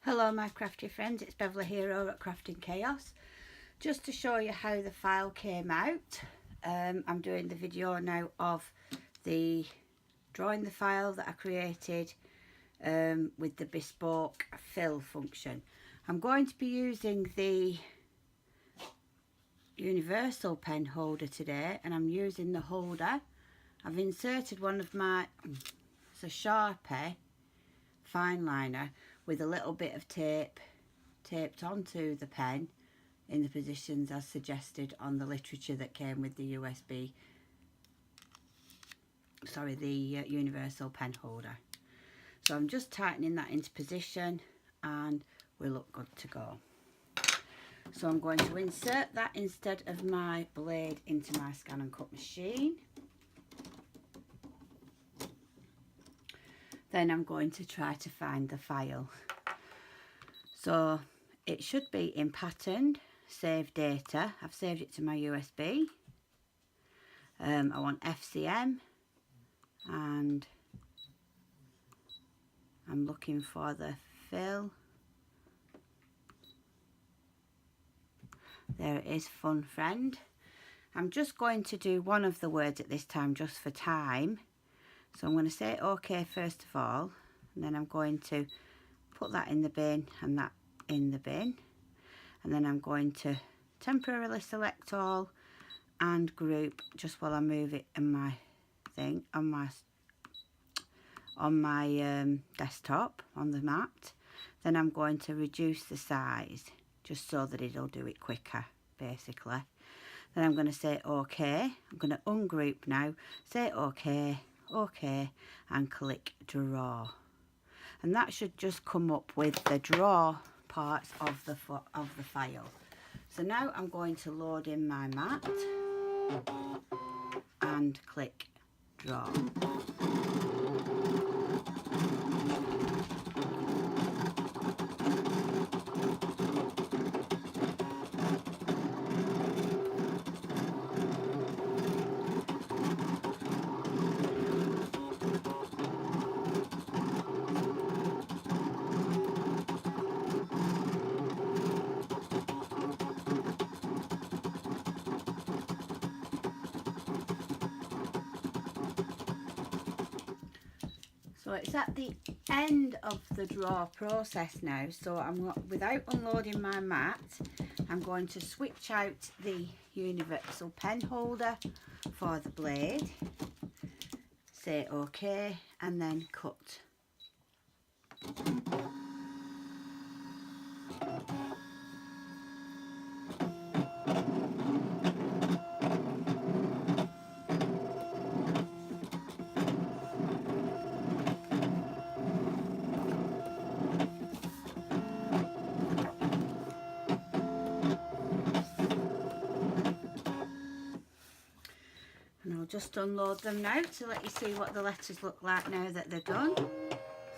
Hello my crafty friends, it's Beverleigh here over at Crafting Chaos. Just to show you how the file came out, I'm doing the video now of the drawing the file that I created with the bespoke fill function. I'm going to be using the universal pen holder today, and I'm using the holder. I've inserted one of my, it's a Sharpie fine liner with a little bit of tape taped onto the pen in the positions as suggested on the literature that came with the universal pen holder. So I'm just tightening that into position and we look good to go. So I'm going to insert that instead of my blade into my scan and cut machine. Then I'm going to try to find the file. So it should be in patterned, save data. I've saved it to my USB. I want FCM and I'm looking for the fill. There it is, fun friend. I'm just going to do one of the words at this time just for time. So I'm going to say OK first of all, and then I'm going to put that in the bin and that in the bin, and then I'm going to temporarily select all and group just while I move it in my thing on my desktop on the mat. Then I'm going to reduce the size just so that it'll do it quicker basically. Then I'm going to say OK. I'm going to ungroup now, say OK, OK, and click draw, and that should just come up with the draw parts of the file. So now I'm going to load in my mat and click draw. So it's at the end of the draw process now, so without unloading my mat, I'm going to switch out the universal pen holder for the blade, say OK, and then cut. And I'll just unload them now to let you see what the letters look like now that they're done.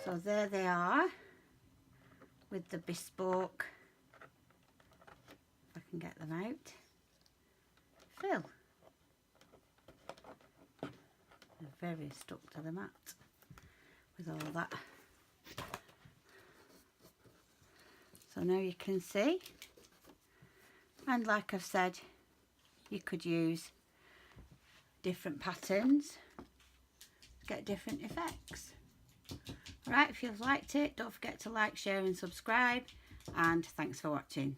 So there they are with the bespoke, if I can get them out, fill. They're very stuck to the mat with all that. So now you can see, and like I've said, you could use different patterns to get different effects. Alright, if you've liked it, don't forget to like, share and subscribe, and thanks for watching.